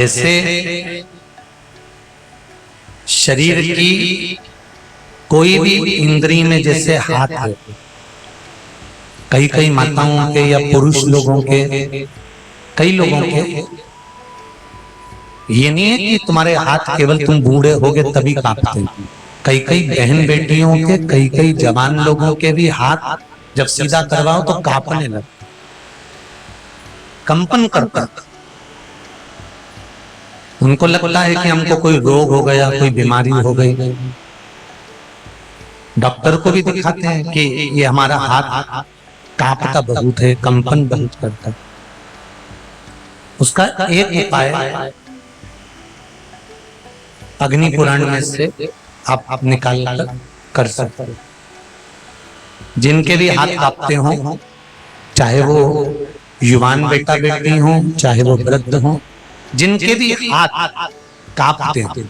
जैसे शरीर की कोई भी इंद्री में जैसे हाथ है, कई कई माताओं के या पुरुष लोगों के, कई लोगों के, ये नहीं है कि तुम्हारे हाथ केवल तुम बूढ़े होगे तभी कांपते। कई कई बहन बेटियों के, कई कई जवान लोगों के भी हाथ जब सीधा करवाओ तो कांपने लगते, कंपन करता। उनको लगता है कि हमको कोई रोग हो गया, कोई बीमारी हो गई। डॉक्टर को भी दिखाते हैं कि ये हमारा हाथ कांपता बहुत है, कंपन बहुत करता है। उसका एक उपाय अग्नि पुराण में से आप निकाल कर सकते हो। जिनके भी हाथ कांपते हो, चाहे वो युवान बेटा बेटी हो, चाहे वो वृद्ध हो, जिनके भी हाथ कांपते हैं,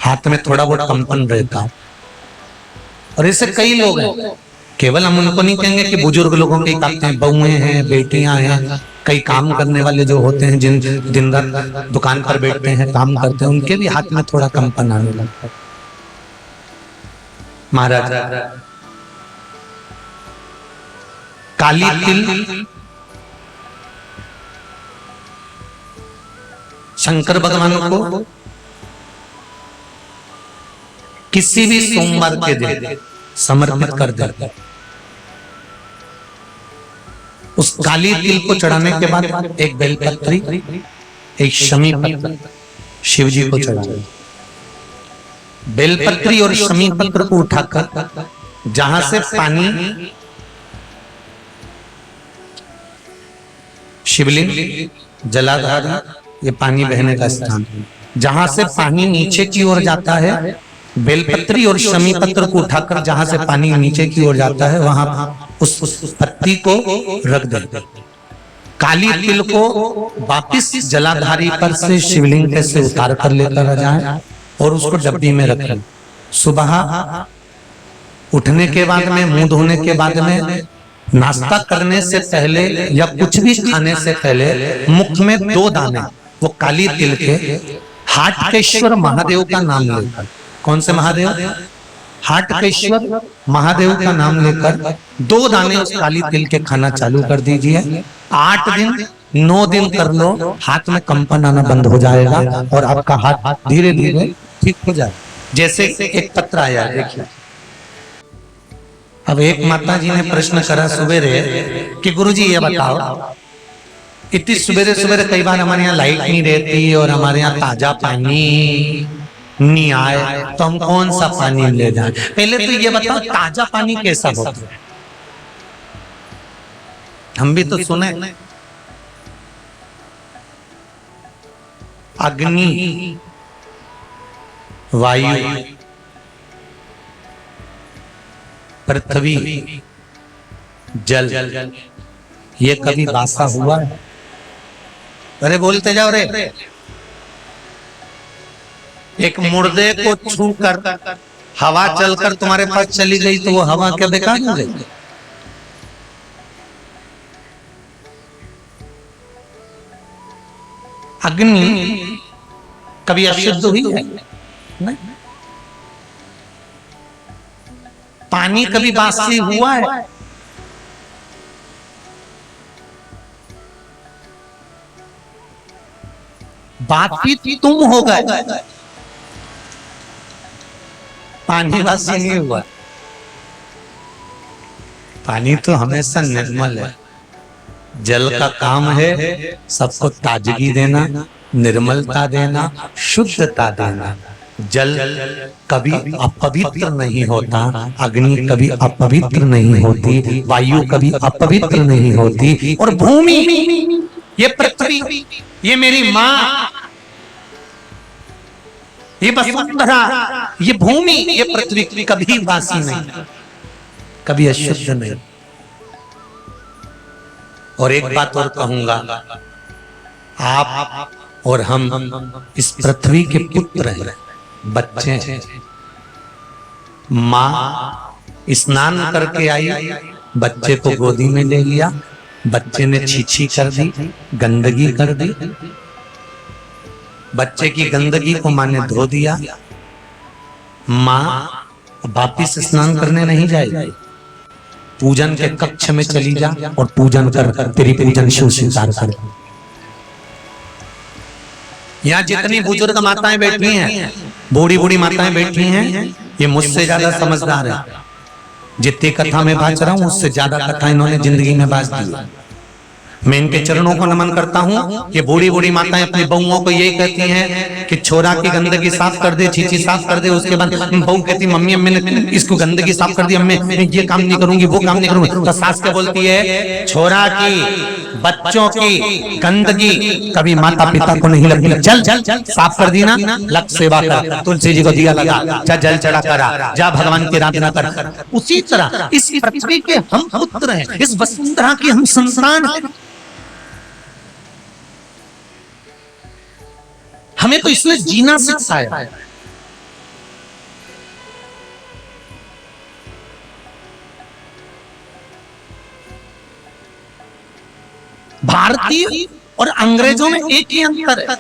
हाथ में थोड़ा बहुत कंपन रहता है। और ऐसे कई लोग हैं, केवल हम उनको नहीं कहेंगे कि बुजुर्ग लोगों के कांपते हैं, बहुएं हैं, बेटियां हैं, कई काम करने वाले जो होते हैं, जिन दिन रात दुकान पर बैठते हैं, काम करते हैं, उनके भी हाथ में थोड़ा कंपन आने लगता है। महाराज काली तिल शंकर भगवान को किसी भी सोमवार के दिन समर्पित कर देते। उस काली तिल को चढ़ाने के बाद एक बेलपत्री, एक शमी पत्र शिव जी को चढ़ाना। बेलपत्री और शमी पत्र को उठाकर जहां से पानी, शिवलिंग, जलाधार, ये पानी बहने का स्थान, जहां से पानी नीचे की ओर जाता है, बेलपत्री और शमी पत्र को उठाकर जहां से पानी नीचे की ओर जाता है, वहां उस पत्ती को रख देते। काली तिल को वापिस जलाधारी पर से शिवलिंग पे से उतार कर लेकर आ जाए और उसको डब्बी में रखें। सुबह उठने के बाद में, मुंह धोने के बाद में, नाश्ता करने से पहले या कुछ भी खाने से पहले मुख में 2 दाने वो काली तिल के हाटकेश्वर महादेव का नाम लेकर, कौन से महादेव? हाटकेश्वर महादेव का नाम लेकर 2 दाने उस काली तिल के खाना चालू कर दीजिए। 8 दिन 9 दिन कर लो, हाथ में कंपन आना बंद हो जाएगा और आपका हाथ धीरे धीरे ठीक हो जाए। जैसे एक पत्र आया, देखिए। अब एक माता जी ने प्रश्न करा सुबेरे कि गुरुजी ये बताओ, इतनी सुबेरे सुबेरे कई बार हमारे यहाँ लाइट नहीं रहती और हमारे यहाँ ताजा पानी नहीं आए, तो हम कौन सा पानी ले जाए? पहले तो ये बताओ ताजा पानी कैसा होता है? हम भी तो सुने अग्नि, वायु, पृथ्वी, जल, ये कभी बासा हुआ है? अरे बोलते जाओ रे। एक मुर्दे को छू कर हवा चलकर तुम्हारे पास चली गई तो वो हवा क्या बेकार हो गई? अग्नि कभी अशुद्ध हुई है? नहीं। पानी कभी बासी हुआ है? बासी तुम हो गए, पानी बासी नहीं हुआ। पानी तो हमेशा निर्मल है। जल का काम है सबको ताजगी देना, निर्मलता देना, शुद्धता देना। जल कभी अपवित्र नहीं होता, अग्नि कभी अपवित्र नहीं होती, वायु कभी अपवित्र नहीं होती, और भूमि, ये पृथ्वी, ये मेरी माँ, ये वसुंधरा, ये भूमि, ये पृथ्वी कभी बासी नहीं, कभी अशुद्ध नहीं। और एक बात और कहूंगा, आप और हम इस पृथ्वी के पुत्र हैं, बच्चे हैं। माँ स्नान करके आई, बच्चे को गोदी में ले लिया, बच्चे ने छीछी कर दी, गंदगी कर दी। बच्चे की गंदगी को माँ ने धो दिया। माँ वापिस स्नान करने नहीं जाएगी, पूजन के कक्ष में चली जा और पूजन कर, तेरी पूजन शिव स्वीकार कर। यहाँ जितनी बुजुर्ग माताएं बैठी हैं, बूढ़ी बूढ़ी माताएं बैठी हैं, ये मुझसे ज्यादा समझदार है। जितनी कथा में बाज रहा हूं उससे ज्यादा कथा इन्होंने जिंदगी में बाज दी। मैं इनके चरणों को नमन करता हूँ। ये बूढ़ी बूढ़ी माताएं अपनी बहुओं को यही कहती हैं कि छोरा की गंदगी साफ कर दे, छीछी साफ कर दे। उसके बाद बहू कहती मम्मी अम्मी ने इसको गंदगी साफ कर दी, अम्मी मैं ये काम नहीं करूंगी, वो काम नहीं करूंगी। तो सास क्या बोलती है, छोरा की बच्चों की गंदगी कभी माता पिता को नहीं लगती। चल चल चल साफ कर दी ना, लग सेवा कर, तुलसी जी को दिया लगा, जा जल चढ़ा करा, जा भगवान की आराधना कर। उसी तरह इस पृथ्वी के हम पुत्र हैं, इस वसुंधरा की हम संतान हैं। हमें तो इसने जीना सिखाया। भारतीय और अंग्रेजों में एक ही अंतर है।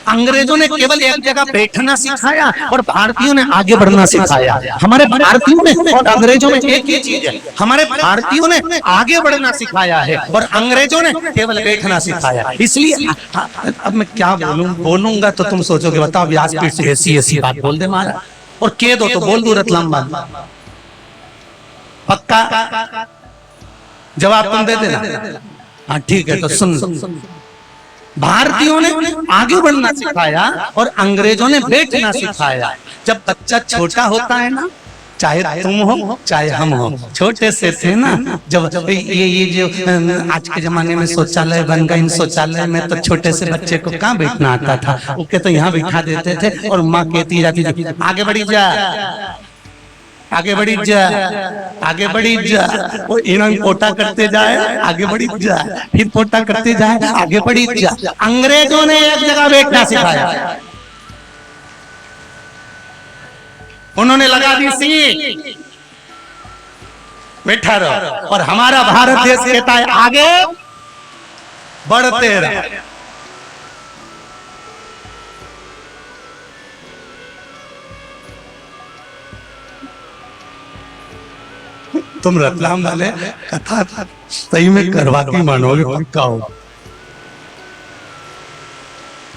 अंग्रेजों ने केवल एक जगह बैठना सिखाया और भारतीयों ने आगे बढ़ना सिखाया। हमारे भारतीयों में और अंग्रेजों में एक ही चीज है, हमारे भारतीयों ने आगे बढ़ना सिखाया है और अंग्रेजों ने केवल बैठना सिखाया। इसलिए अब मैं क्या बोलूंगा तो तुम सोचोगे बताओ व्यासपीठ से ऐसी बात बोल दे मारा, और कह दो तो बोल दू रतलाम बात। पक्का जवाब तुम दे देना। हाँ ठीक है, तो सुन। भारतीयों ने आगे बढ़ना सिखाया और अंग्रेजों ने बैठना सिखाया। जब बच्चा छोटा होता है ना, चाहे तुम हो चाहे हम हो, छोटे से थे ना, जब ये जो आज के जमाने में शौचालय बन गए, इन शौचालय में तो छोटे से बच्चे को कहाँ बैठना आता था, ओके तो यहाँ बिठा देते थे और माँ कहती जाती थी आगे बढ़ी जा, आगे बढ़ी जा, आगे बढ़ी जा। वो इन्होंने पोटा करते जाए, आगे बढ़ी जा, फिर पोटा करते जाए, आगे बढ़ी जा। अंग्रेजों ने एक जगह बैठना सिखाया, उन्होंने लगा दी सीट, बैठा रहो। और हमारा भारत देश कहता है आगे बढ़ते रहो। तुम रतलाम वाले कथा सही में करवा के मानोगे, पक्का होगा।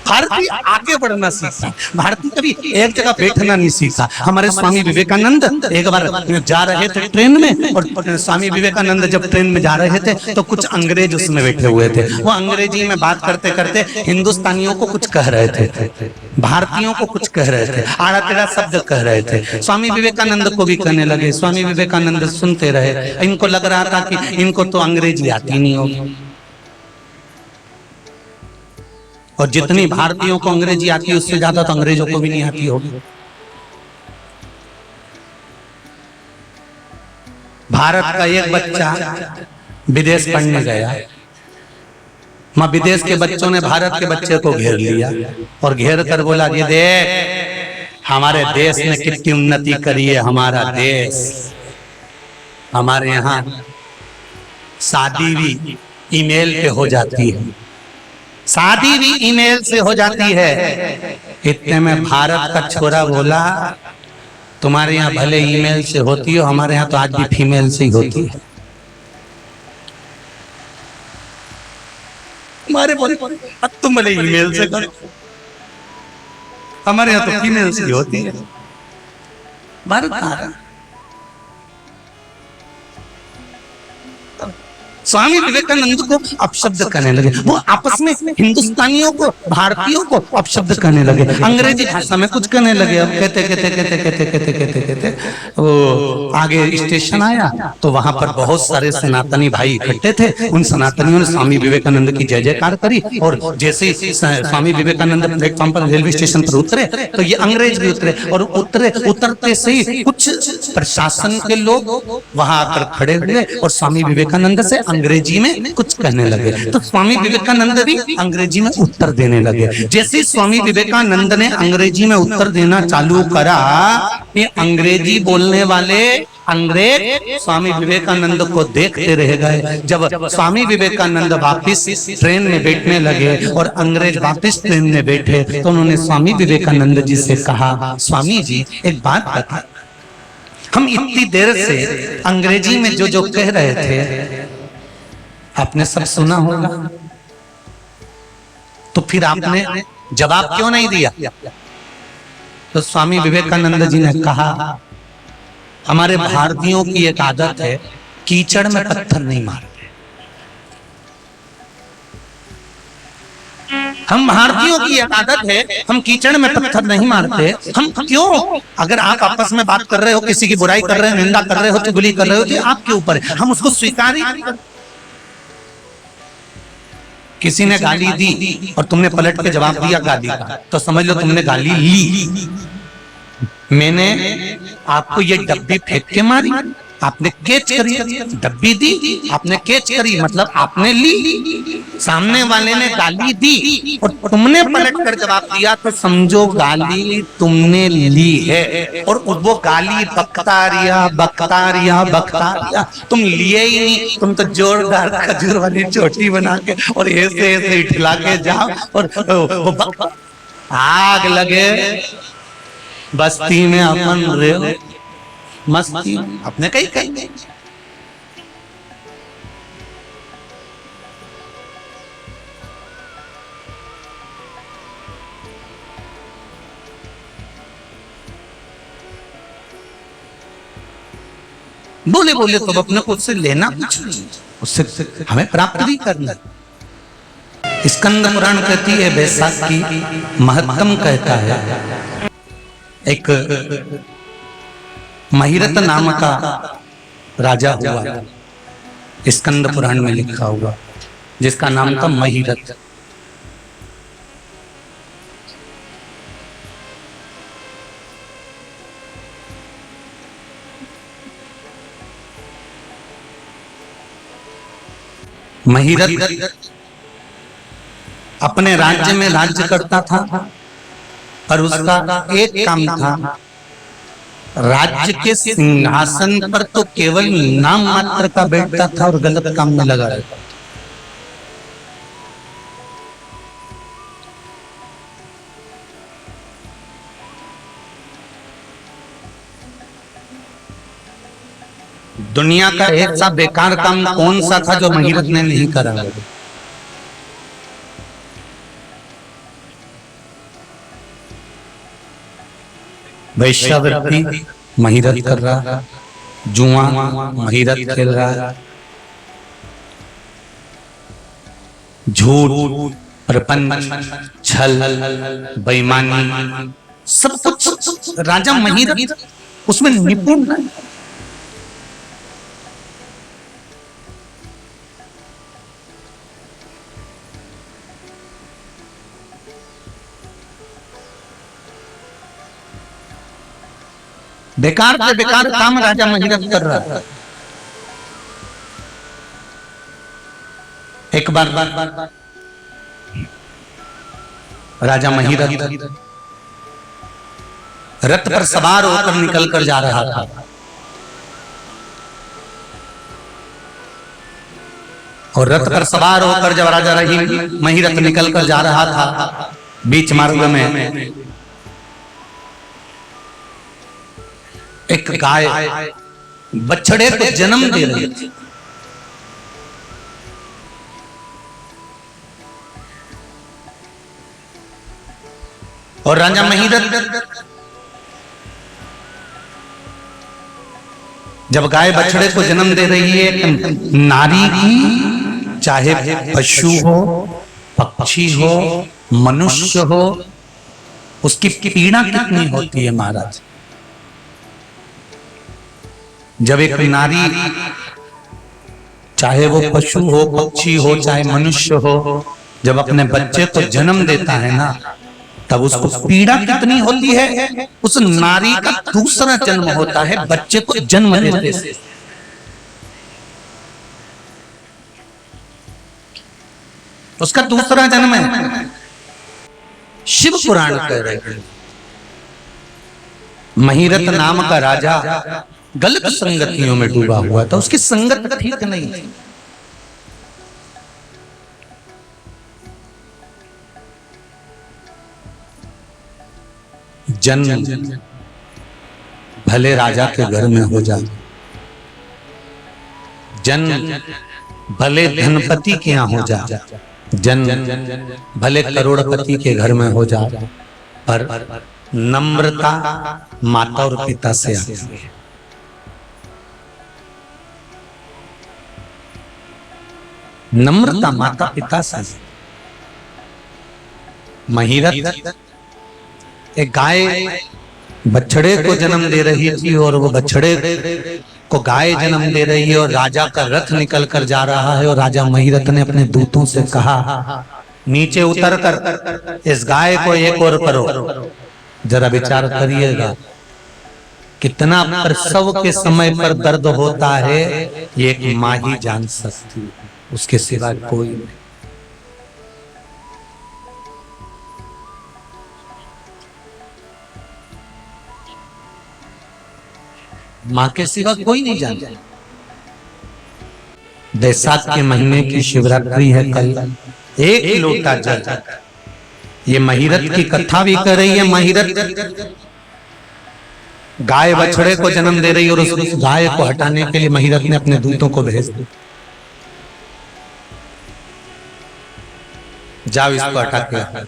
भारतीय आगे बढ़ना सीखा, भारतीय कभी एक जगह बैठना नहीं सीखा। हमारे स्वामी विवेकानंद एक बार जा रहे थे ट्रेन में, और स्वामी विवेकानंद जब ट्रेन में जा रहे थे तो कुछ अंग्रेज उसमें बैठे हुए थे। वो अंग्रेजी में बात करते करते हिंदुस्तानियों को कुछ कह रहे थे, भारतीयों को कुछ कह रहे थे, आड़ा टेढ़ा शब्द कह रहे थे। स्वामी विवेकानंद को भी कहने लगे। स्वामी विवेकानंद सुनते रहे। इनको लग रहा था कि इनको तो अंग्रेजी आती नहीं होगी, और जितनी भारतीयों को अंग्रेजी आती है उससे ज्यादा तो अंग्रेजों को भी नहीं आती होगी। भारत का एक बच्चा विदेश पढ़ने गया, मां विदेश के बच्चों ने भारत के बच्चे को घेर लिया और घेर कर बोला ये देख हमारे देश ने कितनी उन्नति करी है। हमारा देश, हमारे यहाँ शादी भी ईमेल पे हो जाती है, शादी भी ईमेल से हो जाती है। इतने में भारत का छोरा बोला तुम्हारे यहाँ भले ईमेल से होती हो, हमारे यहाँ तो आज भी फीमेल से ही होती है। हमारे बोले अब तुम भले ईमेल से करो, हमारे यहाँ तो फीमेल से ही होती है। भारत स्वामी विवेकानंद को अपशब्द कहने लगे। वो आपस में हिंदुस्तानियों को, भारतीयों को अपशब्द कहने लगे, अंग्रेजी भाषा में कुछ कहने लगे। अब कहते कहते कहते कहते कहते कहते कहते वो आगे स्टेशन आया तो वहां पर बहुत सारे सनातनी भाई इकट्ठे थे। उन सनातनियों ने स्वामी विवेकानंद की जय जयकार करी, और जैसे ही स्वामी विवेकानंद प्लेटफॉर्म पर रेलवे स्टेशन पर उतरे तो ये अंग्रेज भी उतरे, और उतरते से ही कुछ प्रशासन के लोग वहां आकर खड़े हुए और स्वामी विवेकानंद से अंग्रेजी में कुछ कहने लगे। तो स्वामी विवेकानंद भी अंग्रेजी में उत्तर देने लगे। जैसे स्वामी विवेकानंद ने अंग्रेजी में उत्तर देना चालू करा, ये अंग्रेजी बोलने वाले अंग्रेज स्वामी विवेकानंद को देखते रह गए। जब स्वामी विवेकानंद वापिस ट्रेन में बैठने लगे और अंग्रेज वापिस ट्रेन में बैठे तो उन्होंने स्वामी विवेकानंद जी से कहा, स्वामी जी एक बात बता, हम इतनी देर से अंग्रेजी में जो जो कह रहे थे आपने सब सुना होगा, तो फिर आपने जवाब क्यों नहीं दिया? तो स्वामी विवेकानंद जी ने कहा, हमारे भारतीयों की एक आदत है कीचड़ में पत्थर नहीं मारते। हम भारतीयों की एक आदत है हम कीचड़ में पत्थर नहीं मारते। हम क्यों, अगर आप आपस में बात कर रहे हो, किसी की बुराई कर रहे हो, निंदा कर रहे हो, चुगली कर रहे हो, तो आपके ऊपर है, हम उसको स्वीकार ही नहीं करते। किसी ने गाली दी और तुमने पलट के जवाब दिया गाली का, तो समझ लो तुमने गाली ली। मैंने आपको ये डब्बी फेंक के मारी, आपने कैच करी, डब्बी दी, आपने कैच करी, मतलब आपने ली। सामने वाले ने गाली दी और तुमने पलट कर जवाब दिया, तो समझो गाली तुमने ली है। और वो गाली बकता रिया, तुम लिए ही नहीं। तुम तो जोरदार खजूर वाली चोटी बना के और ऐसे ऐसे ठिला के जाओ और आग लगे बस्ती में अपन रहे मस्ती अपने कहीं कहीं। बोले बोले तो अपने को उससे लेना कुछ नहीं, उससे हमें प्राप्त भी करना। स्कंद पुराण कहती है बैसाखी, महत्तम कहता है एक महिरत नाम का राजा हुआ, स्कंद पुराण में लिखा हुआ, जिसका नाम था महिरत। महिरत अपने राज्य में राज्य करता था और उसका एक काम था, राज्य के सिंहासन पर तो केवल नाम मात्र का बैठता था और गलत काम में लगा रहता था। दुनिया का एक सा बेकार काम कौन सा था जो महिरत ने नहीं करा? वैश्यावृत्ति महिरत कर रहा, जुआ महिरत खेल रहा, झूठ, प्रपंच, छल, बेईमानी, सब कुछ राजा महिरत उसमें निपुण है। बेकार से बेकार काम राजा महिरत कर रहा था। एक बार राजा महिरत रथ पर सवार होकर निकल कर जा रहा था। और रथ पर सवार होकर जब राजा महिरत निकल कर जा रहा था, बीच मार्ग में एक गाय बछड़े को जन्म दे रही थी। और राजा महिरत जब गाय बछड़े को जन्म दे रही है, नारी की चाहे पशु हो, पक्षी हो, मनुष्य हो, उसकी पीड़ा कितनी होती है महाराज। जब एक नारी चाहे वो पशु हो, पक्षी हो, चाहे मनुष्य हो, जब अपने बच्चे को जन्म देता है ना, तब उसको पीड़ा कितनी होती है। उस नारी का दूसरा जन्म होता है बच्चे को जन्म देते से। उसका दूसरा जन्म है। शिव पुराण कह रहे हैं महिरत नाम का राजा गलत संगतियों में डूबा हुआ था, उसकी संगत ठीक नहीं थी। जन्म भले राजा के घर में हो जाए, जन्म भले धनपति के यहाँ हो जाए, जन्म भले करोड़पति के घर में हो जाए, पर नम्रता माता और पिता से आती है। नम्रता माता पिता से। महिरत एक गाय बछड़े को जन्म दे रही थी और वो बछड़े को गाय जन्म दे रही है और राजा का रथ निकल कर जा रहा है और राजा महिरत ने अपने दूतों से कहा नीचे उतर कर इस गाय को एक और करो। जरा विचार करिएगा कितना प्रसव के समय पर दर्द होता है, ये एक माँ ही जान सकती है, उसके सिवा कोई नहीं। माँ के सिवा कोई नहीं जानता। बैसाख के महीने की शिवरात्रि है कल, एक लोटा जल। ये महिरत की कथा भी कर रही है। महिरत गाय बछड़े को जन्म दे रही है और उस गाय को हटाने के लिए महिरत ने अपने दूतों को भेज दिया, जाओ इसको हटा के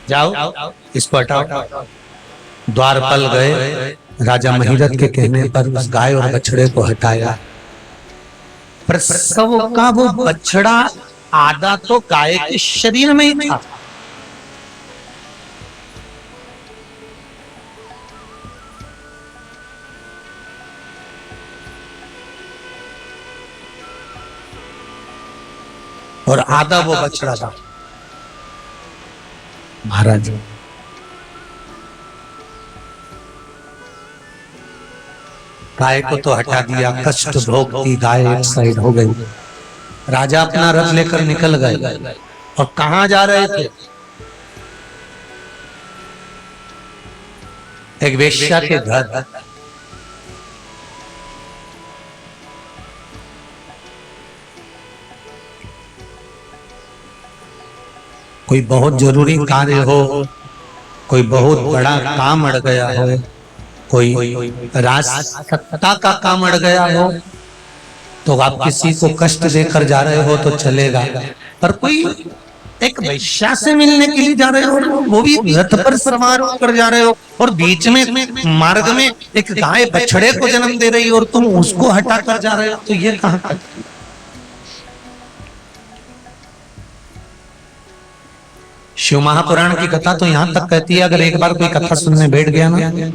जाओ, इसको हटाओ। द्वारपाल गए, राजा महिरत के कहने पर उस गाय और बछड़े को हटाया। प्रसव का वो बछड़ा आधा तो गाय के शरीर में ही था। और आधा वो बछड़ा था। महाराज गाय को तो हटा दिया, कष्ट भोगती गाय एक साइड हो गई। राजा अपना रथ लेकर निकल गए और कहां जा रहे थे? एक वेश्या के घर। कोई बहुत जरूरी कार्य हो, कोई बहुत बड़ा काम अड़ गया हो, कोई राजसत्ता का काम अड़ गया हो, तो आप किसी को कष्ट देकर जा रहे हो तो चलेगा, पर कोई एक वेश्या से मिलने के लिए जा रहे हो, वो भी रथ पर सवार होकर जा रहे हो, और बीच में मार्ग में एक गाय बछड़े को जन्म दे रही हो और तुम उसको हटा कर जा रहे हो, तो ये कहां? शिव महापुराण की कथा तो यहां तक कहती है, अगर एक बार कोई कथा सुनने बैठ गया ना,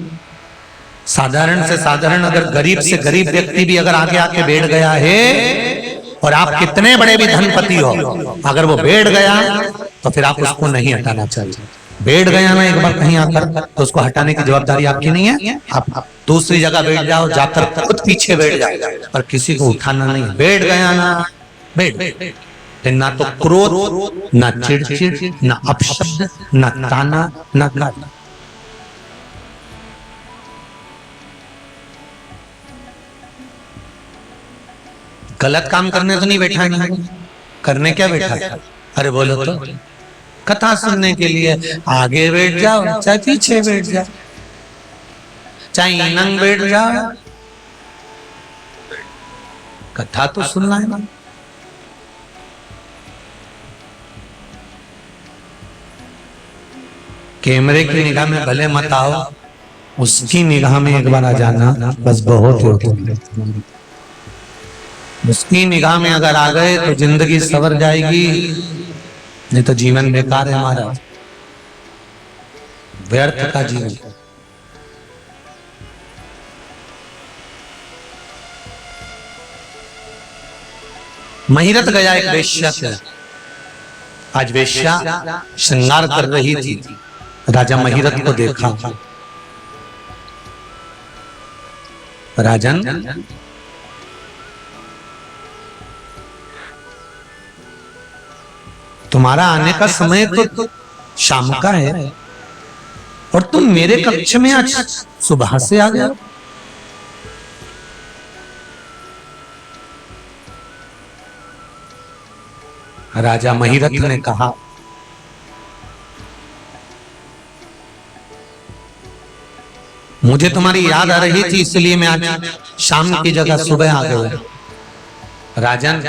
साधारण से साधारण, अगर गरीब से गरीब व्यक्ति भी अगर आगे आके बैठ गया है, और आप कितने बड़े भी धनपति हो, अगर वो बैठ गया तो फिर आप उसको नहीं हटाना चाहिए। बैठ गया ना एक बार कहीं आकर, तो उसको हटाने की जवाबदारी आपकी नहीं है। आप दूसरी जगह बैठ जाओ, जाकर खुद पीछे बैठ जाएगा, पर किसी को उठाना नहीं। बैठ गया ना, बैठ, ना तो क्रोध, ना चिड़चिड़, ना अपशब्द, ना ताना, ना गाली। गलत काम करने तो नहीं बैठा है, करने क्या बैठा है? अरे बोलो तो, कथा सुनने के लिए आगे बैठ जाओ, चाहे पीछे बैठ जाओ, चाहे नंग बैठ जाओ, कथा तो सुनना है ना। कैमरे की निगाह में भले मत आओ, उसकी निगाह में एक बार आ जाना, बस बहुत होती है। उसकी निगाह में अगर आ गए तो जिंदगी सवर जाएगी, नहीं तो जीवन बेकार है हमारा, व्यर्थ का जीवन। महिरत गया एक वेश्या से। आज वेश्या श्रृंगार कर रही थी, राजा महिरत को देखा। राजन, तुम्हारा आने का समय तो शाम का है और तुम मेरे कक्ष में आज सुबह से आ गए। राजा महिरथ ने कहा, मुझे तुम्हारी याद आ रही थी इसलिए मैं आज शाम की जगह सुबह आ गया। राजन,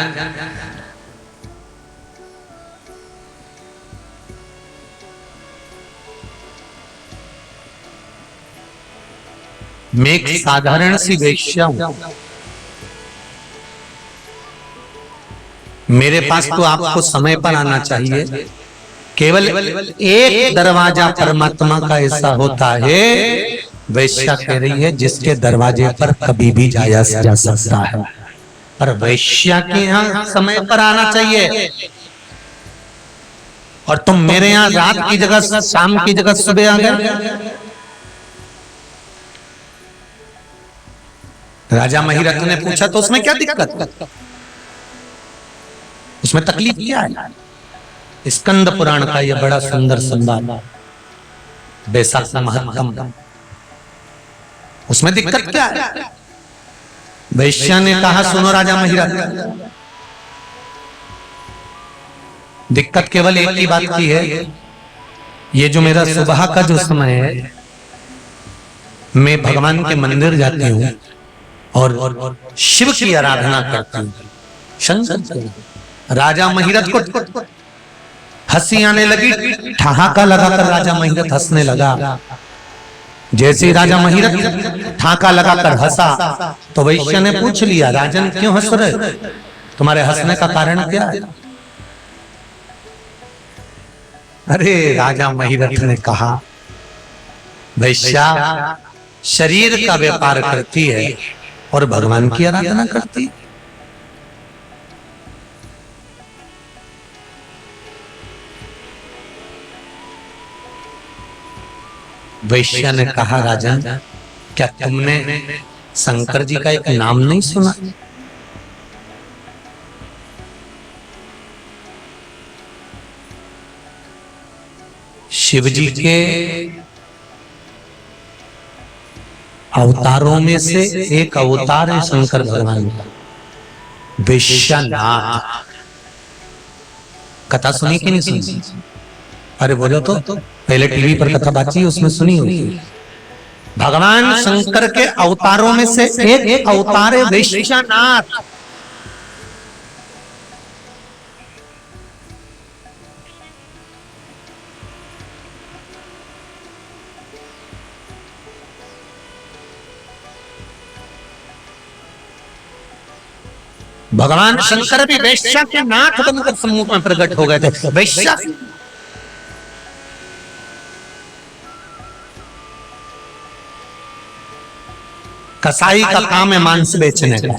मैं एक साधारण सी वेश्या हूं, मेरे पास तो आपको समय पर आना चाहिए। केवल एक दरवाजा परमात्मा का ऐसा होता है, वेश्या कह रही है, जिसके दरवाजे पर कभी भी जाया जा सकता है, पर वेश्या के यहाँ समय पर आना चाहिए। और तुम मेरे यहाँ रात की जगह शाम की जगह सुबह आ गए। राजा महिरथ ने पूछा, तो उसमें क्या दिक्कत, उसमें तकलीफ क्या है? स्कंद पुराण का यह बड़ा सुंदर संवाद, बैसाख महत्तम, उसमें दिक्कत क्या है? वैश्या ने कहा, सुनो राजा महिरथ, दिक्कत केवल एक ही बात की है, ये जो मेरा सुबह का जो समय है, मैं भगवान के मंदिर जाती हूँ और शिव की आराधना करती हूँ, शंकर। राजा महिरथ को हंसी आने लगी, ठहाका लगाकर राजा महिरथ हंसने लगा। जैसे ही राजा महिरथ ठहाका लगाकर हंसा तो वैश्य ने पूछ लिया, राजन क्यों हंस रहे, तुम्हारे हंसने का कारण क्या है? अरे राजा महिरथ ने कहा, वैश्या शरीर का व्यापार करती है और भगवान की आराधना करती है। वैश्या ने कहा, राजन क्या तुमने शंकर जी का एक नाम नहीं सुना? शिव जी के अवतारों में से एक अवतार है शंकर भगवान का, वैश्यनाथ। कथा सुनी कि नहीं सुनी? अरे बोलो तो, पहले टीवी पर कथा बाजी उसमें सुनी होगी। भगवान शंकर के अवतारों में से एक अवतार है वैश्यनाथ। भगवान शंकर भी वैश्या के नाथ बनकर सम्मुख में प्रकट हो गए थे। वैश्या कसाई का काम है मांस बेचने का,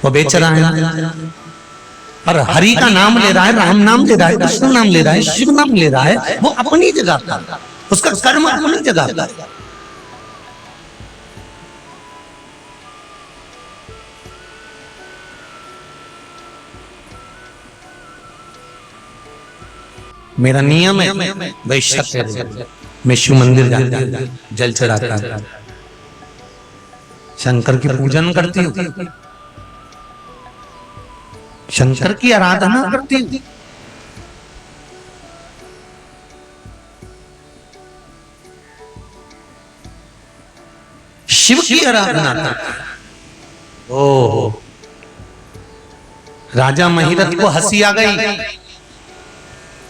वो बेच रहा है, पर हरि का नाम ले रहा है, राम नाम ले रहा है, कृष्ण नाम ले रहा है, शिव नाम ले रहा है, वो अपनी जगह का, उसका कर्म अपनी जगह का। मेरा नियम है, वैश्य मैं शिव मंदिर जाता हूं, जल चढ़ाता हूं, शंकर की पूजन करती हूँ, शंकर की आराधना करती हूँ। शिव की आराधना करती। ओह, राजा महिरथ को हंसी आ गई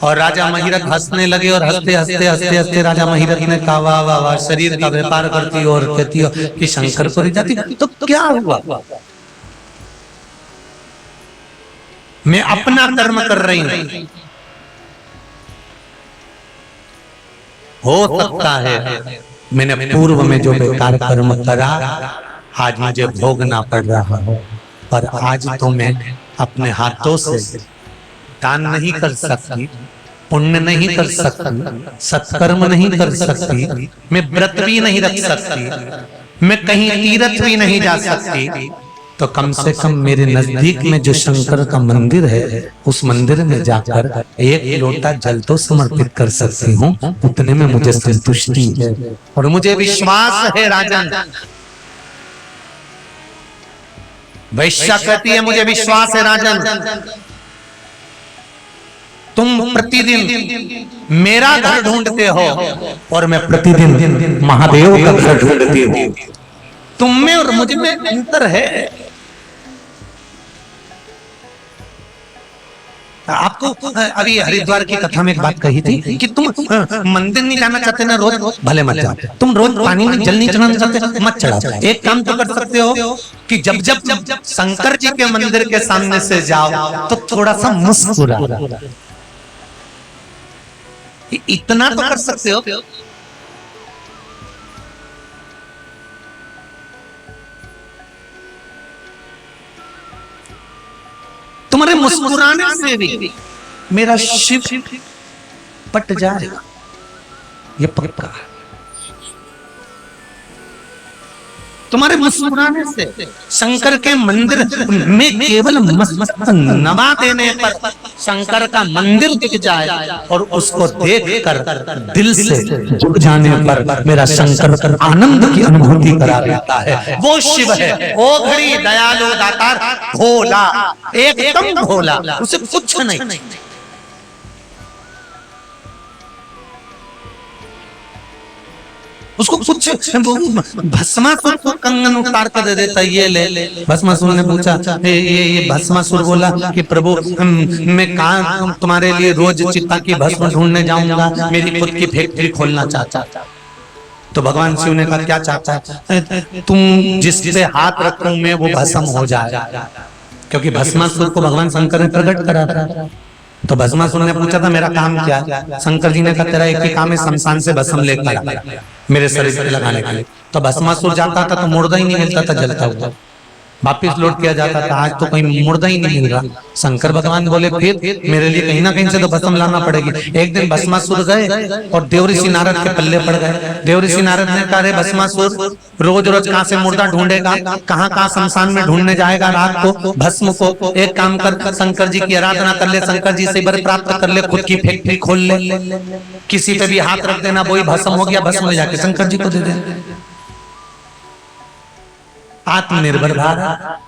और राजा महिरथ हंसने लगे और हंसते हंसते हंसते हंसते राजा महिरथ ने कहा, वाह वाह वाह, शरीर का व्यापार करती हो और कहती हो कि शंकर को रिझाती, तो क्या हुआ? मैं अपना कर्म कर रही हूं, हो सकता है मैंने पूर्व में जो बेकार कर्म करा आज मुझे भोगना पड़ रहा हो, पर आज तो मैं अपने हाथों से दान नहीं कर सकती, पुण्य नहीं कर सकती, सत्कर्म नहीं कर सकती, मैं व्रत भी नहीं रख सकती, मैं कहीं तीर्थ भी नहीं जा सकती, तो कम से कम मेरे नजदीक में जो शंकर का मंदिर है उस मंदिर में जाकर एक लोटा जल तो समर्पित कर सकती हूँ, उतने में मुझे संतुष्टि है। और मुझे विश्वास है राजन, वैश्या कहती है मुझे विश्वास है राजन, तुम प्रतिदिन मेरा घर ढूंढते हो और मैं प्रतिदिन महादेव का घर ढूंढती हूँ। तुम में और मुझ में अंतर है। आपको अभी हरिद्वार की कथा में एक बात कही थी कि तुम मंदिर नहीं जाना चाहते ना रोज, भले मत जाओ। तुम रोज पानी में जल नहीं चढ़ाना चाहते, मत चढ़ाओ। एक काम तो कर सकते हो कि जब जब जब शंकर जी के मंदिर के सामने से जाओ तो थोड़ा सा मुस्कुरा, इतना तो कर सकते हो। तुम्हारे मुस्कुराने से भी मेरा शिव पट जाएगा, ये पक्का। तुम्हारे मुस्कुराने से शंकर के मंदिर में केवल मस्तक नवा देने पर शंकर का मंदिर दिख जाए और उसको देखकर दिल से जुड़ जाने पर मेरा शंकर आनंद की अनुभूति करा देता है। वो शिव है, वो घड़ी दयालु दातार भोला, एकदम भोला, उसे कुछ नहीं। उसको कुछ भस्मासुर को कंगन उतार कर दे देता, ये ले। भस्मासुर ने पूछा, ये भस्मासुर बोला कि प्रभु मैं कहाँ तुम्हारे लिए रोज चिता की भस्म ढूंढने जाऊंगा, मेरी खुद की फैक्ट्री खोलना चाहता। तो भगवान शिव ने कहा क्या चाहता है? तुम जिस पे हाथ रखूं मैं वो भस्म हो जाए, क्योंकि भस्मासुर को भगवान शंकर ने प्रकट करा था। तो भस्मासुर ने पूछा था मेरा काम क्या है? शंकर जी ने कहा तेरा एक ही काम है, शमशान से भस्म लेकर आ मेरे शरीर पे लगाने के लिए। तो भस्मासुर जाता था तो मुर्दा ही नहीं मिलता था जलता हुआ, वापिस लौट किया जाता था। आज तो कहीं मुर्दा ही नहीं मिल रहा। शंकर भगवान बोले फिर मेरे लिए कहीं ना कहीं से तो भस्म लाना पड़ेगी। एक दिन भस्मासुर गए और देवऋषि नारद के पल्ले पड़ गए। देवऋषि नारद ने कहा रे भस्मासुर रोज रोज कहाँ से मुर्दा ढूंढेगा, कहाँ कहाँ शमशान में ढूंढने जाएगा रात को भस्म को। एक काम कर, शंकर जी की आराधना कर ले, शंकर जी से वर प्राप्त कर ले, खुद की फैक्ट्री खोल ले, किसी पे भी हाथ रख देना वही भस्म हो गया, भस्म ले जाके शंकर जी को दे दे। आत्मनिर्भर भारत।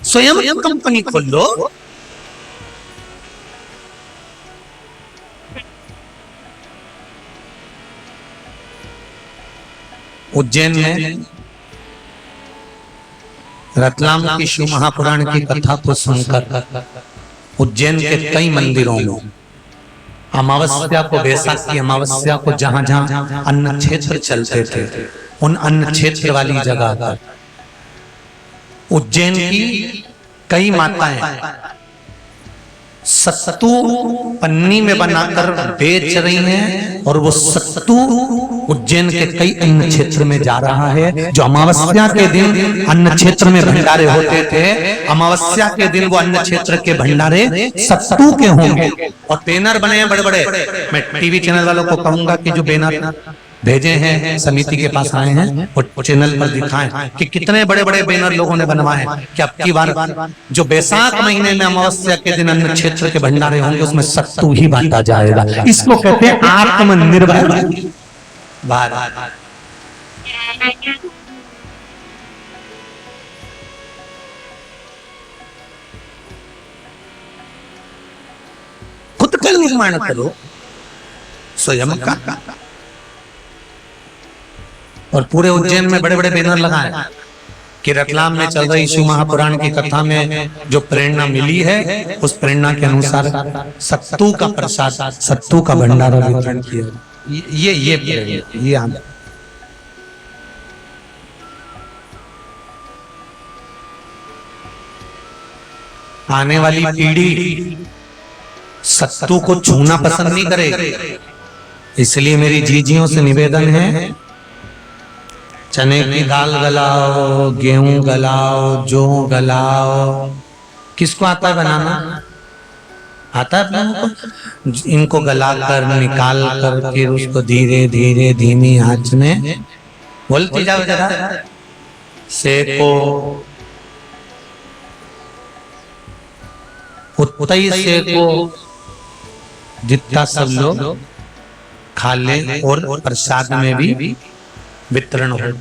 स्वयं कंपनी खोल लो। उज्जैन में रतलाम की शिव महापुराण की कथा को सुनकर उज्जैन के कई मंदिरों में अमावस्या को, बैसाख की अमावस्या को जहां जहां अन्न क्षेत्र चलते थे उन अन्न क्षेत्र वाली जगह पर उज्जैन की कई माताएं सत्तू पन्नी में बनाकर बेच रही हैं और वो सत्तू उज्जैन के कई अन्न क्षेत्र में जा रहा है। जो अमावस्या के दिन अन्न क्षेत्र में भंडारे होते थे, अमावस्या के दिन वो अन्न क्षेत्र के भंडारे सत्तू के होंगे। और बैनर बने हैं बड़े बड़े। मैं टीवी चैनल वालों को कहूंगा कि जो बैनर भेजे हैं समिति के पास आए हैं और चैनल पर दिखाएं कि कितने बड़े बड़े बैनर लोगों ने बनवाए हैं कि अब की बार जो बैसाख महीने में अमावस्या के दिन अन्न क्षेत्र के भंडारे होंगे उसमें सत्तू ही बांटा जाएगा। इसको कहते हैं आत्मनिर्भर भारत। खुद का निर्माण करो स्वयं का। और पूरे उज्जैन में बड़े बड़े बैनर लगाए कि रतलाम में चल रही शिव महापुराण की कथा में जो प्रेरणा मिली है उस प्रेरणा के अनुसार सत्तू का प्रसाद, सत्तू का भंडारा वितरण किया। ये आने वाली पीढ़ी सत्तू को छूना पसंद नहीं करेगी, इसलिए मेरी जीजियों से निवेदन है चने की दाल गलाओ, गेहूं गलाओ, जौ गलाओ। किसको आता है बनाना? आता है इनको गलाकर निकाल कर फिर उसको धीरे धीरे धीमी आंच में बोलती जाओ जरा। सेको उतई सेको, जितना सब लोग खा लें और प्रसाद में भी वितरण हो।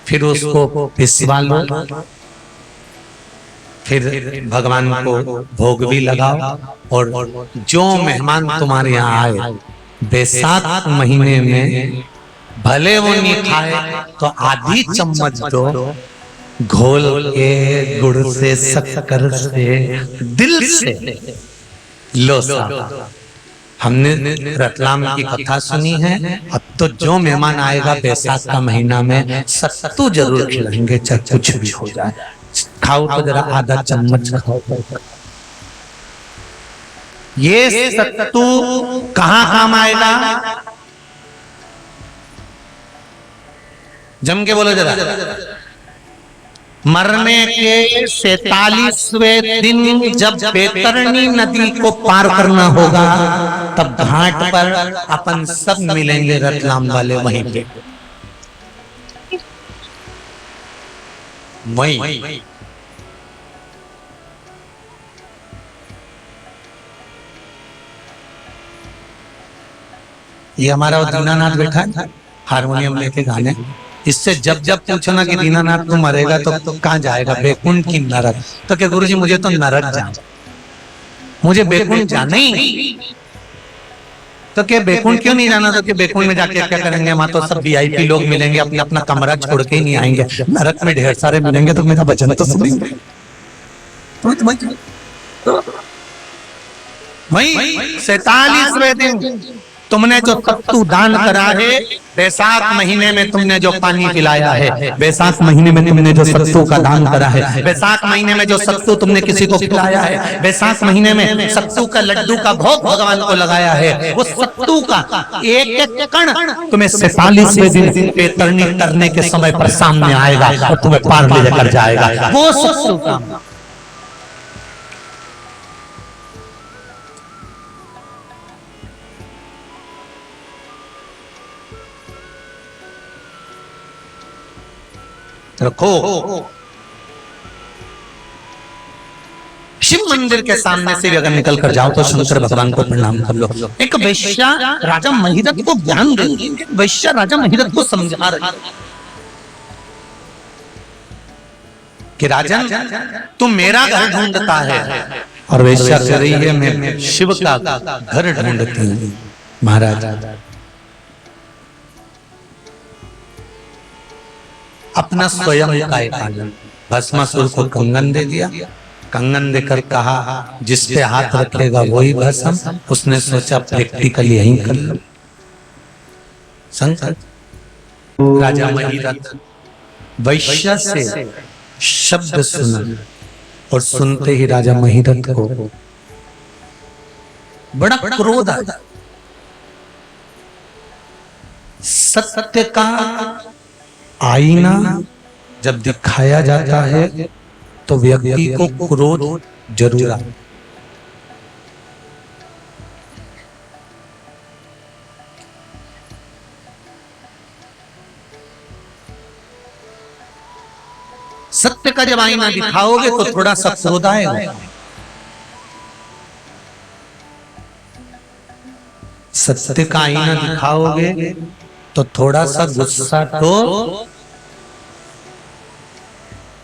फिर उसको पिसवा लो, फिर भगवान को भोग भी लगाओ। और जो मेहमान तुम्हारे यहाँ आए बैसाख महीने में, भले वो नहीं खाए तो आधी चम्मच दो, घोल के गुड़ से शक्कर से दिल से लो साहब। हमने रतलाम की कथा सुनी है। अब तो जो मेहमान आएगा बैसाख का महीना में सत्तू जरूर खिलाएंगे, चाहे कुछ भी हो जाए। खाओ तो जरा आधा चम्मच खाओ। ये सत्तू कहाँ काम आएगा? जम के बोलो जरा। मरने के 47वें दिन जब बैतरणी नदी को पार करना होगा, तब घाट पर अपन सब मिलेंगे रतलाम वाले वहीं पे। वहीं ये हमारा दीनानाथ बैठा है हारमोनियम लेके गाने। इससे जब जब पूछो ना कि दीनानाथ तू मरेगा तो कहाँ जाएगा, बैकुंठ की नरक? तो क्या गुरुजी मुझे तो नरक जाना, मुझे बैकुंठ जाना ही नहीं। तो क्या बैकुंठ क्यों नहीं जाना? तो क्या बैकुंठ में जाके क्या करेंगे? वहां तो सब वीआईपी लोग मिलेंगे, अपने अपना कमरा छोड़ के ही नहीं आएंगे। नरक में ढेर सारे मिलेंगे तो मेरा भजन तो सुनेंगे। वही 47वें दिन तुमने जो सत्तू दान करा है, बैसाख महीने में तुमने जो पानी पिलाया है, बैसाख महीने में तुमने जो सत्तू का दान करा है, बैसाख महीने में जो सत्तू तुमने किसी को खिलाया है, बैसाख महीने में सत्तू का लड्डू का भोग भगवान को लगाया है, वो सत्तू का एक एक कण तुम्हें 47वें दिन बैतरणी करने के समय पर सामने आएगा और तुम्हें पार ले जाकर जाएगा। वो सत्तू का रखो। शिव मंदिर के सामने से भी अगर निकल कर जाओ तो शंकर भगवान को प्रणाम कर लो। एक वैश्या राजा महिरथ को ज्ञान दे रही है, वैश्या राजा महिरथ को समझा रही है कि राजन तू मेरा घर ढूंढता है, और वैश्या कह रही है मैं शिव का घर ढूंढती हूँ। महाराज अपना स्वयं का एक आनंद, भस्मासुर को कंगन दे दिया, कंगन देकर कहा जिस पे हाथ रखेगा वही भस्म। उसने सोचा प्रैक्टिकल यही कर लो। संकल्प राजा महिरथ वैश्य से शब्द सुना, और सुनते ही राजा महिरथ को बड़ा क्रोध आया। सत्य का आईना जब दिखाया जाता है तो व्यक्ति को क्रोध जरूर आता है। सत्य का जब आईना दिखाओगे तो थोड़ा सा क्रोध आएगा। सत्य का आईना दिखाओगे तो थोड़ा सा गुस्सा तो,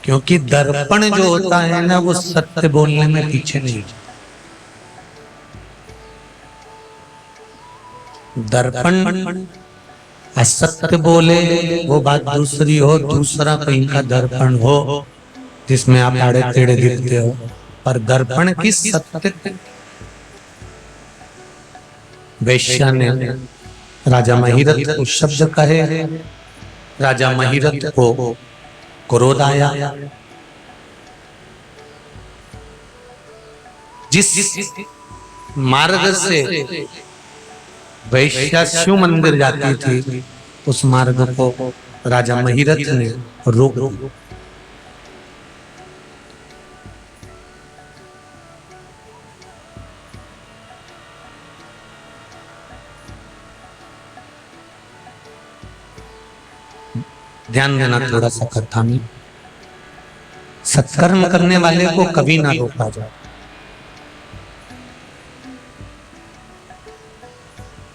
क्योंकि दर्पण जो होता है ना वो सत्य बोलने में पीछे नहीं। दर्पण असत्य बोले वो बात दूसरी हो, दूसरा कहीं का दर्पण हो जिसमें आप आड़े टेढ़े दिखते हो, पर दर्पण की सत्य। वैश्या ने राजा महिरथ को शब्द कहे, राजा महिरथ को क्रोध आया। जिस मार्ग से वैश्या शिव मंदिर जाती थी उस मार्ग को राजा महिरथ ने रोक दिया। ध्यान देना थोड़ा सा कथा में। सत्कर्म करने वाले को कभी ना रोका जाए।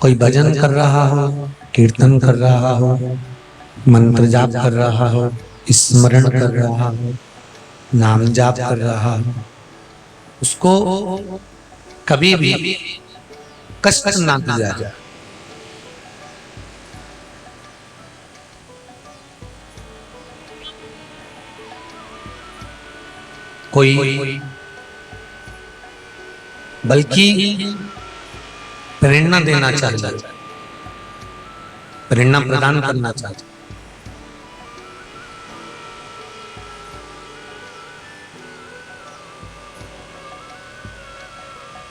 कोई भजन कर रहा हो, कीर्तन कर रहा हो, मंत्र जाप कर रहा हो, स्मरण कर रहा हो, नाम जाप कर रहा हो, उसको कभी भी कष्ट ना दिया जाए। कोई बल्कि प्रेरणा देना चाहता है, प्रेरणा प्रदान करना चाहता है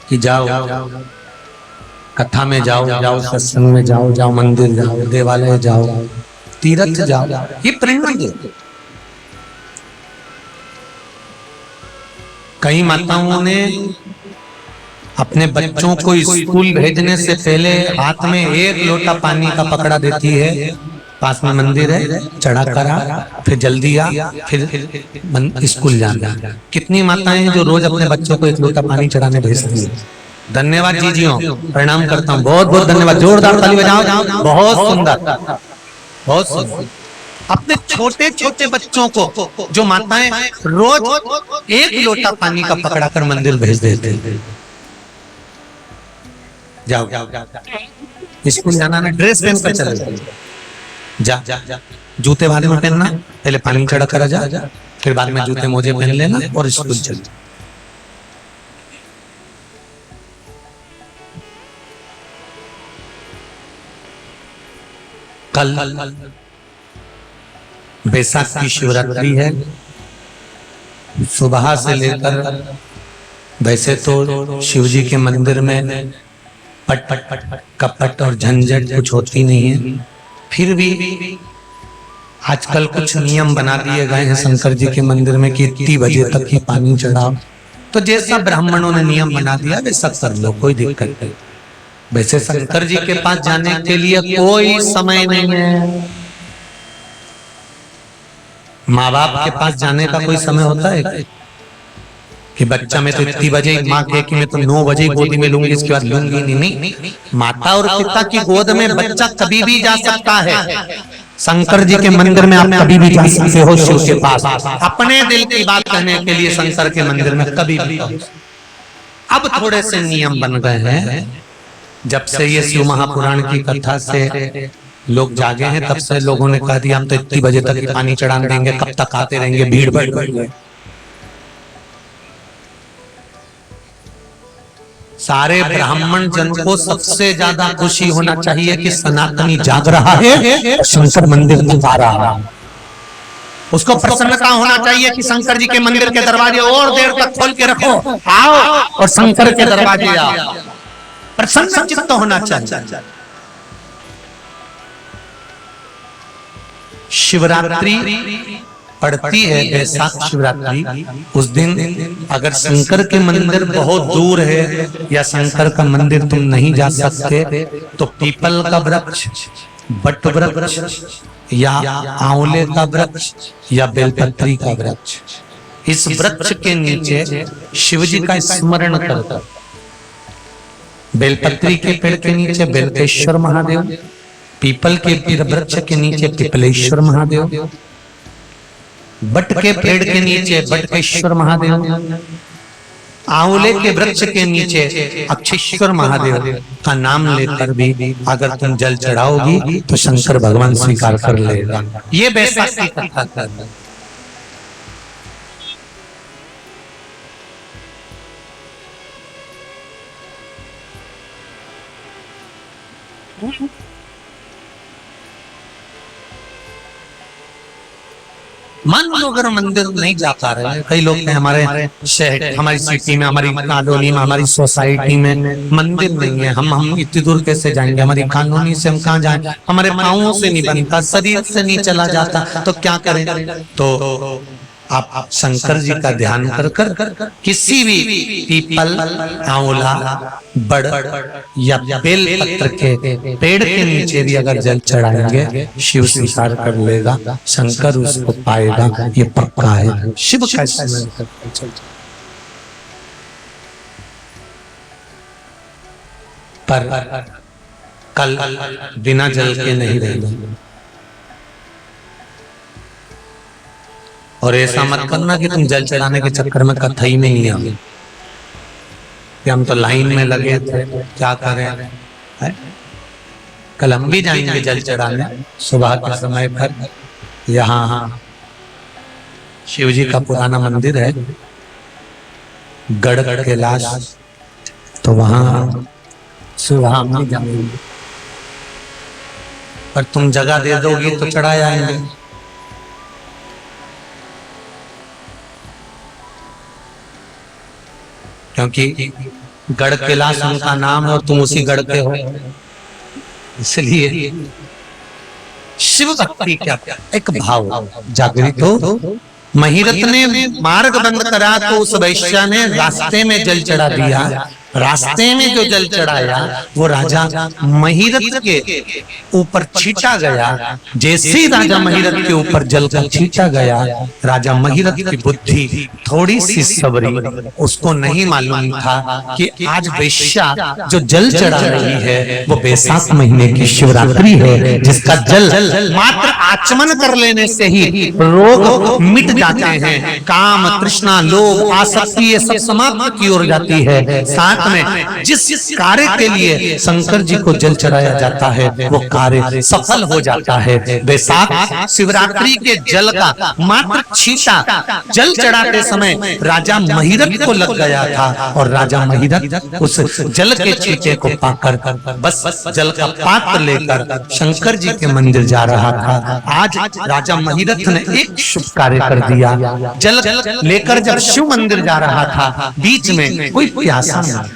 कि जाओ कथा में जाओ, जाओ सत्संग में जाओ, जाओ मंदिर जाओ, देवालय जाओ, तीर्थ जाओ, ये प्रेरणा दे। कई माताओं ने अपने बच्चों को स्कूल भेजने से पहले हाथ में एक लोटा पानी का पकड़ा देती है, पास में मंदिर है, चढ़ा करा, फिर जल्दी आ, फिर स्कूल जाना। कितनी माताएं जो रोज अपने बच्चों को एक लोटा पानी चढ़ाने भेजती है। धन्यवाद जीजियों, प्रणाम करता हूँ, बहुत बहुत धन्यवाद, जोरदार ताली बजाओ, बहुत सुंदर, बहुत सुंदर। अपने छोटे छोटे बच्चों को जो माताएं रोज एक लोटा पानी का पकड़ा कर मंदिर भेज देते हैं। जाओ स्कूल जाना ना, ड्रेस पहन कर चले जा, जूते वाले में पहनना, पहले पानी चढ़ा कर जा, फिर बाद में जूते मोजे पहन लेना और स्कूल चल। कल बैसाख की शिवरात्रि है। सुबह से लेकर, वैसे तो शिव जी के मंदिर में पट पट पट पट कपट और झंझट कुछ होती नहीं है, फिर भी आजकल कुछ नियम बना दिए गए हैं शंकर जी के मंदिर में कि इतनी बजे तक ही पानी चढ़ाओ। तो जैसा ब्राह्मणों ने नियम बना दिया वैसा कर लो, कोई दिक्कत नहीं। वैसे शंकर जी के पास जाने के लिए कोई समय नहीं है। माँ बाप के पास जाने का कोई समय होता है कि बच्चा मैं तो इतनी बजे, माँ कहे कि मैं तो 9 बजे गोदी में लूंगी, इसके बाद लूंगी नहीं। माता और पिता की गोद में बच्चा कभी भी जा सकता है। शंकर जी के मंदिर में आप कभी भी जा सकते हो, शिव के पास अपने दिल की बात कहने के लिए शंकर के मंदिर में कभी भी। अब थोड़े से नियम बन गए हैं, जब से ये शिव महापुराण की कथा से लोग जागे हैं तब से लोगों ने कह दिया हम तो इतनी बजे तक पानी चढ़ाने देंगे, कब तक आते रहेंगे, भीड़ बढ़ गई। सारे ब्राह्मण जन को सबसे ज्यादा खुशी होना चाहिए कि सनातनी जाग रहा है, शंकर मंदिर में आ रहा है। उसको प्रसन्नता होना चाहिए कि शंकर जी के मंदिर के दरवाजे और देर तक खोल के रखो, आओ और शंकर के दरवाजे आओ, प्रसन्न चित्त होना चाहिए। शिवरात्रि पड़ती है, बैसाख शिवरात्रि, उस दिन अगर शंकर के मंदिर बहुत दूर है या शंकर का मंदिर तुम नहीं जा सकते तो पीपल का वृक्ष, बट वृक्ष या आंवले का वृक्ष या बेलपत्री का वृक्ष, इस वृक्ष के नीचे शिव जी का स्मरण करकर, बेलपत्री के पेड़ के नीचे बेलकेश्वर महादेव, पीपल के वृक्ष के नीचे पिपलेश्वर महादेव, बट के पेड़ के नीचे बटकेश्वर महादेव, आंवले के वृक्ष के नीचे अक्षेश्वर महादेव का नाम लेकर भी अगर तुम जल चढ़ाओगी तो शंकर भगवान स्वीकार कर लेगा। ये बैसाख की कथा है। मान लो अगर मंदिर नहीं जा पा रहे, कई लोग हैं हमारे शहर, हमारी सिटी में, हमारी कॉलोनी में, हमारी सोसाइटी में मंदिर नहीं है, हम इतनी दूर कैसे जाएंगे, हमारी कॉलोनी से हम कहाँ जाएं, हमारे पाँवों से नहीं बनता, शरीर से नहीं चला जाता, तो क्या करें। तो आप शंकर जी का ध्यान कर कर किसी भी पीपल, आंवला, बड़ या बेल पत्र के पेड़ के नीचे भी अगर जल चढ़ाएंगे शिव स्वीकार कर लेगा, शंकर उसको पाएगा, ये पक्का है। शिव का स्मरण करते चलते पर कल बिना जल के नहीं रहेगा। और ऐसा मत करना कि तुम जल चढ़ाने के चक्कर में कथई में नहीं आओगे कि हम तो लाइन में लगे थे, क्या करें है? कल हम भी जाएंगे जल चढ़ाने सुबह के समय पर। यहाँ शिव जी का पुराना मंदिर है गढ़ कैलाश, तो वहां सुबह हम नहीं जाएंगे, पर तुम जगह दे दोगी तो चढ़ा जाएंगे। क्योंकि गढ़ कैलाश उनका नाम है और तुम उसी गढ़ के हो, इसलिए शिव भक्ति क्या एक भाव जागृत हो। महिरथ ने मार्ग बंद करा तो उस वैश्या ने रास्ते में जल चढ़ा दिया। रास्ते में जो जल चढ़ाया वो राजा महिरथ के ऊपर छींटा गया। जैसे ही राजा महिरथ के ऊपर जल का छींटा गया, राजा महिरथ की बुद्धि थोड़ी सी सबरी, उसको नहीं मालूम था कि आज वैश्या जो जल चढ़ा रही है वो बैसाख महीने की शिवरात्रि है, जिसका जल मात्र आचमन कर लेने से ही रोग मिट जाते हैं, काम तृष्णा लोभ आसक्ति ये सब समाप्त की ओर जाती है। साथ में जिस कार्य के लिए शंकर जी को जल चढ़ाया जाता है वो कार्य सफल हो जाता है। बैसाख शिवरात्रि के जल का मात्र छींटा जल चढ़ाते समय राजा महिरथ को लग गया था और राजा महिरथ उस जल के छींटे को पाकर बस जल का पात्र लेकर शंकर जी के मंदिर जा रहा था। आज राजा महिरथ ने एक शुभ कार्य कर दिया। जल लेकर जब शिव मंदिर जा रहा था, बीच में कोई प्यासा नहीं,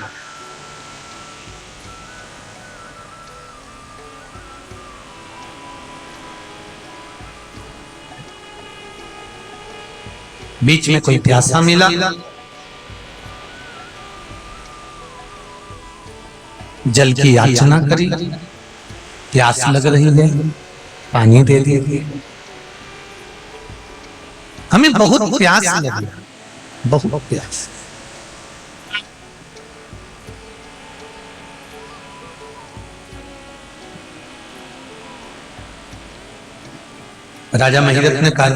बीच में कोई प्यासा मिला। जल की याचना करी, प्यास लग रही है, पानी दे दिए। हमें बहुत प्यास लगी, बहुत प्यास। राजा महिरथ ने कहा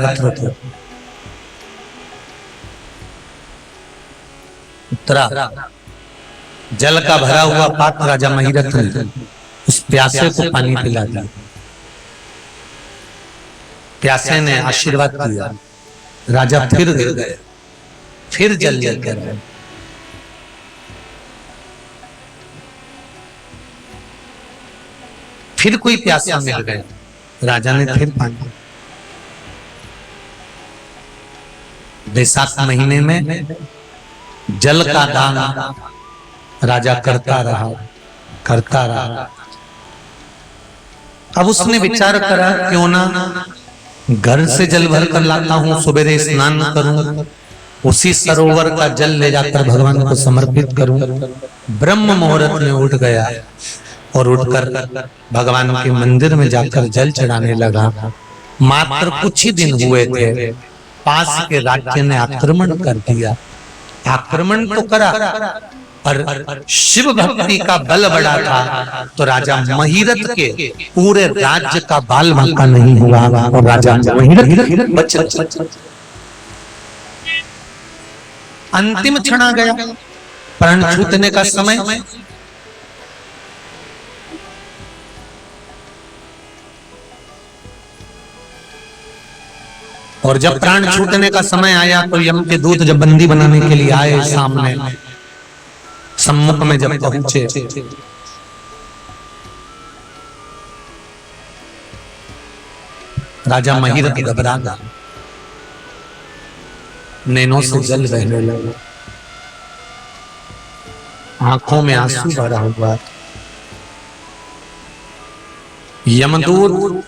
उत्तरा, जल का भरा हुआ पात्र राजा महिरथ ने उस प्यासे को पानी पिला दिया। प्यासे ने आशीर्वाद दिया, राजा फिर गिर गए, फिर जल जल कर फिर कोई प्यासा मिल गया, राजा ने फिर पानी। बैसाख महीने में जल का दान राजा करता रहा। अब उसने विचार करा क्यों ना घर से जल भर कर लाता हूं, सवेरे स्नान करूं, उसी सरोवर का जल ले जाकर भगवान को समर्पित करूं। ब्रह्म मुहूर्त में उठ गया और उठकर भगवान के मंदिर में जाकर जल चढ़ाने लगा। मात्र कुछ ही दिन हुए थे, पास के राज्य ने आक्रमण कर दिया। आक्रमण तो करा पर शिव भक्ति का बल बड़ा था, तो राजा महिरथ के पूरे राज्य का बाल बांका नहीं हुआ और राजा महिरथ बच। अंतिम क्षण आ गया, प्राण छूटने का समय। और जब प्राण छूटने का समय आया तो यम के दूत जब बंदी बनाने के लिए आए, सामने सम्मुख में जब पहुंचे, राजा महिरथ घबरा गया, नैनों से जल बहने लगा, आंखों में आंसू भरा हुआ। यमदूत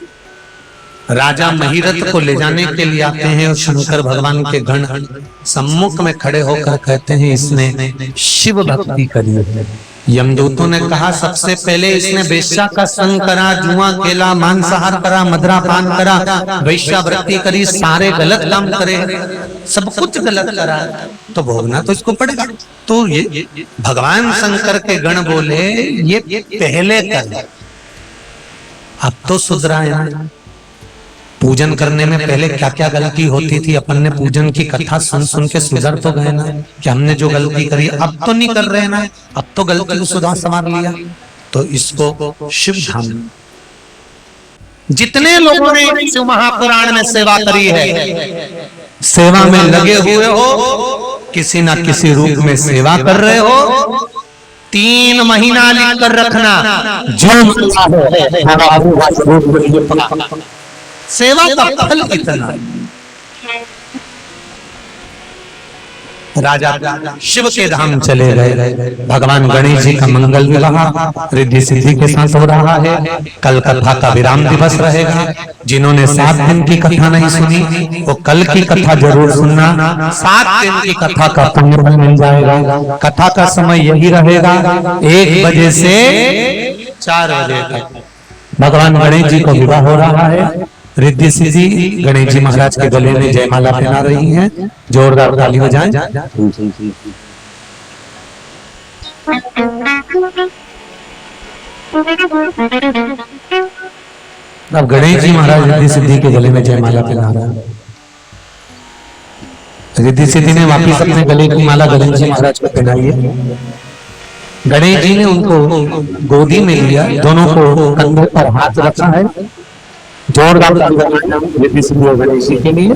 राजा महिरथ को ले जाने के लिए आते हैं और शंकर भगवान के गण सम्मुख में खड़े होकर कहते हैं इसने शिव भक्ति करी है। यमदूतों ने कहा सबसे पहले इसने वेश्या का संग करा, जुआ खेला, मांसाहार करा, मदरा पान करा, वैश्यावृत्ति करी, सारे गलत काम करे, सब कुछ गलत करा, तो भोगना तो इसको पड़ेगा। तो ये भगवान शंकर के गण बोले ये पहले कर, अब तो सुधरा है। पूजन करने में पहले क्या क्या गलती होती थी, अपन ने पूजन की कथा सुन सुन के सुधर तो गए ना कि हमने जो गलती करी अब तो नहीं कर रहे ना, अब तो गलती को सुधार संवार लिया। तो इसको शिव धाम, जितने लोगों ने शिव महापुराण में सेवा करी है, सेवा में लगे हुए हो, किसी ना किसी रूप में सेवा कर रहे हो, 3 महीना लिख कर रखना, जो सेवा का फल इतना। राजा शिव के धाम चले गए। भगवान गणेश जी का मंगल विवाह रिद्धि सिद्धि के साथ हो रहा है। कल कथा का विराम दिवस रहेगा। जिन्होंने 7 दिन की कथा नहीं सुनी वो कल की कथा जरूर सुनना। 7 दिन की कथा का पुण्य मिल जाएगा। कथा का समय यही रहेगा 1 बजे से 4 बजे तक। भगवान गणेश जी को विवाह हो रहा है। रिद्धि सिद्धि गणेश जी महाराज के गले में जयमाला पहना रही हैं। जोरदार ताली बजाएं। अब गणेश जी महाराज रिद्धि सिद्धि के गले में जयमाला पहना रहे हैं। रिद्धि सिद्धि ने वापिस अपने गले की माला गणेश जी महाराज को पहनाई है। गणेश जी ने उनको गोदी में लिया, दोनों को कंधे पर हाथ रखा है। जोरदार रिद्धि सिद्धि गणेश जी के लिए।